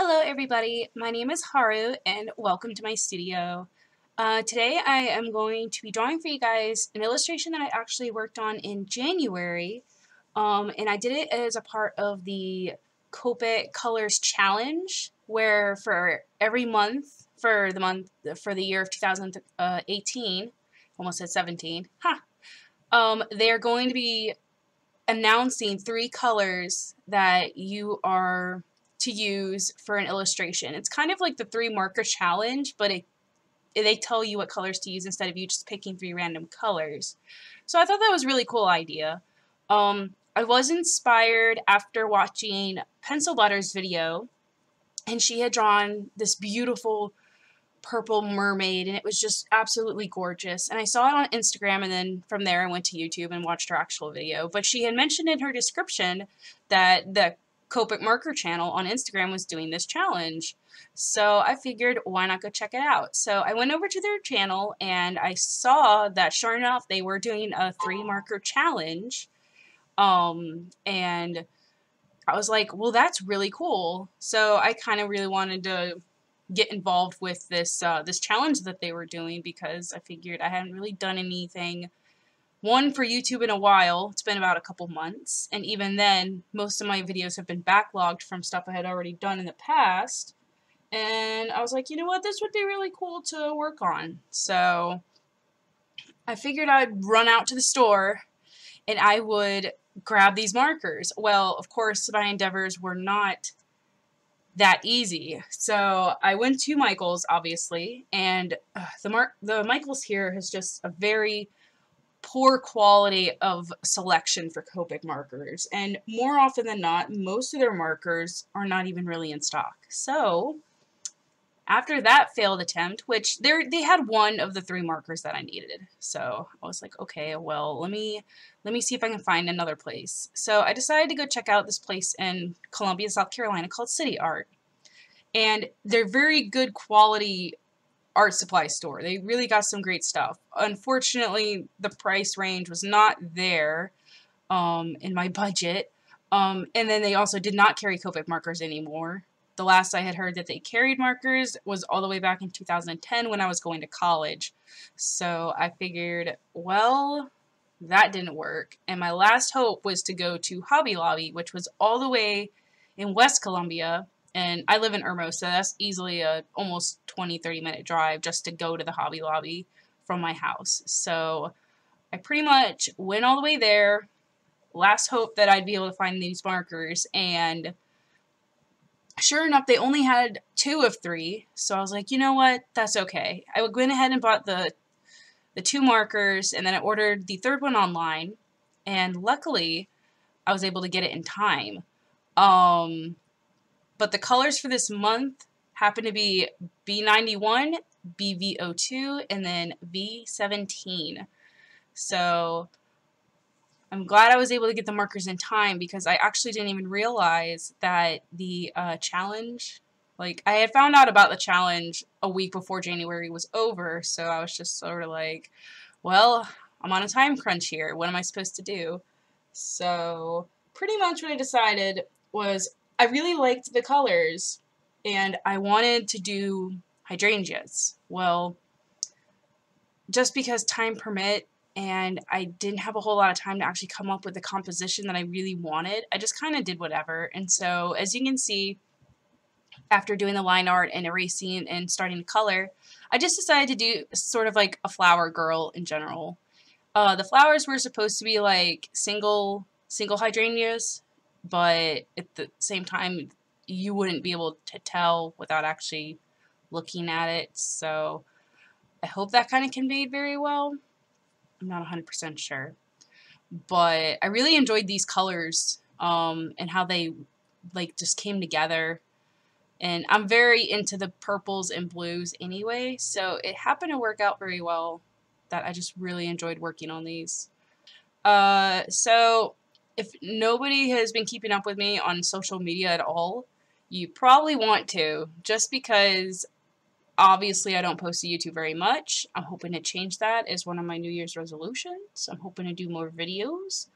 Hello everybody, my name is Haru and welcome to my studio. Today I am going to be drawing for you guys an illustration that I actually worked on in January, and I did it as a part of the Copic Colors Challenge, where for every month, for the year of 2018, almost said 17, they're going to be announcing 3 colors that you are to use for an illustration. It's kind of like the 3 marker challenge, but they tell you what colors to use instead of you just picking 3 random colors. So I thought that was a really cool idea. I was inspired after watching Pencil Butter's video, and she had drawn this beautiful purple mermaid, and it was just absolutely gorgeous. And I saw it on Instagram, and then from there I went to YouTube and watched her actual video. But she had mentioned in her description that the Copic Marker channel on Instagram was doing this challenge. So I figured, why not go check it out? So I went over to their channel, and I saw that sure enough, they were doing a 3 marker challenge. And I was like, well, that's really cool. So I kind of really wanted to get involved with this this challenge that they were doing, because I figured I hadn't really done anything for YouTube in a while. It's been about a couple months, and even then most of my videos have been backlogged from stuff I had already done in the past, and I was like, you know what, this would be really cool to work on. So I figured I'd run out to the store and I would grab these markers. Well, of course my endeavors were not that easy. So I went to Michael's, obviously, and the Michael's here has just a very poor quality of selection for Copic markers, and more often than not, most of their markers are not even really in stock. So after that failed attempt, which they had one of the 3 markers that I needed, so I was like, okay, well, let me see if I can find another place. So I decided to go check out this place in Columbia, South Carolina called City Art, and they're very good quality art supply store. They really got some great stuff. Unfortunately, the price range was not there in my budget, and then they also did not carry Copic markers anymore. The last I had heard that they carried markers was all the way back in 2010 when I was going to college. So I figured, well, that didn't work. And my last hope was to go to Hobby Lobby, which was all the way in West Columbia. And I live in Irmo, so that's easily a almost 20-30 minute drive just to go to the Hobby Lobby from my house. So I pretty much went all the way there, last hope that I'd be able to find these markers, and sure enough, they only had 2 of 3, so I was like, you know what, that's okay. I went ahead and bought the 2 markers, and then I ordered the 3rd one online, and luckily, I was able to get it in time. But the colors for this month happen to be B91, BV02, and then V17. So I'm glad I was able to get the markers in time, because I actually didn't even realize that the challenge, like, I had found out about the challenge a week before January was over, so I was just sort of like, well, I'm on a time crunch here. What am I supposed to do? So pretty much what I decided was I really liked the colors, and I wanted to do hydrangeas. Well, just because time permit, and I didn't have a whole lot of time to actually come up with the composition that I really wanted, I just kind of did whatever. And so, as you can see, after doing the line art and erasing and starting to color, I just decided to do sort of like a flower girl in general. The flowers were supposed to be like single hydrangeas, but at the same time, you wouldn't be able to tell without actually looking at it. So I hope that kind of conveyed very well. I'm not 100% sure, but I really enjoyed these colors and how they like just came together. And I'm very into the purples and blues anyway, so it happened to work out very well that I just really enjoyed working on these. So if nobody has been keeping up with me on social media at all, you probably want to, just because obviously I don't post to YouTube very much. I'm hoping to change that as one of my New Year's resolutions. I'm hoping to do more videos.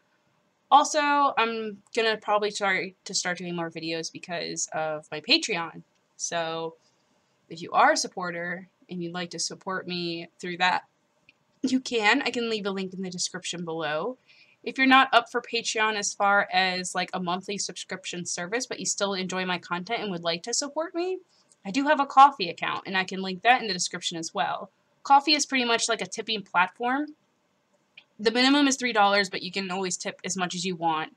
Also, I'm gonna probably start doing more videos because of my Patreon. So if you are a supporter and you'd like to support me through that, you can. I can leave a link in the description below. If you're not up for Patreon as far as like a monthly subscription service, but you still enjoy my content and would like to support me, I do have a Ko-fi account, and I can link that in the description as well. Ko-fi is pretty much like a tipping platform. The minimum is $3, but you can always tip as much as you want.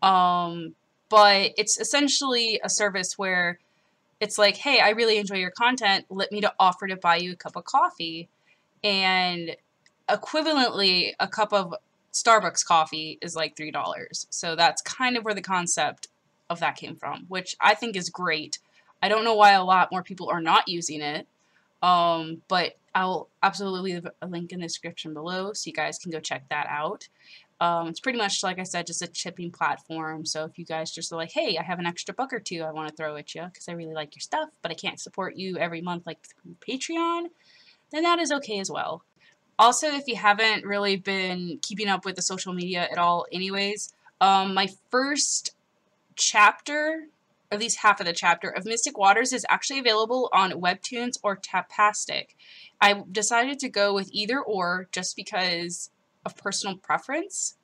But it's essentially a service where it's like, hey, I really enjoy your content. Let me to offer to buy you a cup of coffee. And equivalently, a cup of Starbucks coffee is like $3. So that's kind of where the concept of that came from, which I think is great. I don't know why a lot more people are not using it, but I'll absolutely leave a link in the description below so you guys can go check that out. It's pretty much, like I said, just a tipping platform. So if you guys just are like, hey, I have an extra buck or two I want to throw at you because I really like your stuff, but I can't support you every month like through Patreon, then that is okay as well. Also, if you haven't really been keeping up with the social media at all anyways, my first chapter, at least half of the chapter, of Mystic Waters is actually available on Webtoons or Tapastic. I decided to go with either or just because of personal preference.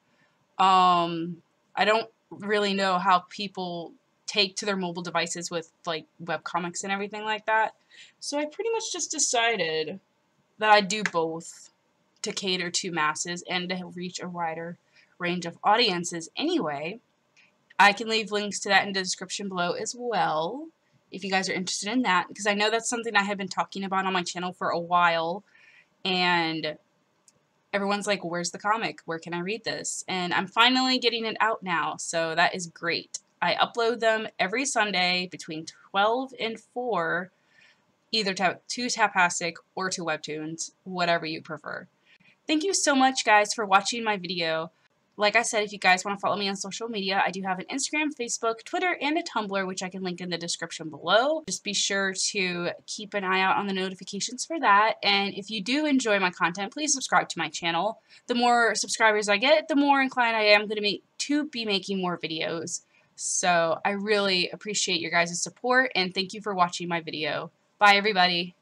I don't really know how people take to their mobile devices with like webcomics and everything like that. So I pretty much just decided that I'd do both to cater to masses and to reach a wider range of audiences anyway. I can leave links to that in the description below as well if you guys are interested in that, because I know that's something I have been talking about on my channel for a while, and everyone's like, where's the comic? Where can I read this? And I'm finally getting it out now, so that is great. I upload them every Sunday between 12 and 4, either to Tapastic or to Webtoons, whatever you prefer. Thank you so much, guys, for watching my video. Like I said, if you guys want to follow me on social media, I do have an Instagram, Facebook, Twitter, and a Tumblr, which I can link in the description below. Just be sure to keep an eye out on the notifications for that. And if you do enjoy my content, please subscribe to my channel. The more subscribers I get, the more inclined I am going to be making more videos. So I really appreciate your guys' support, and thank you for watching my video. Bye, everybody.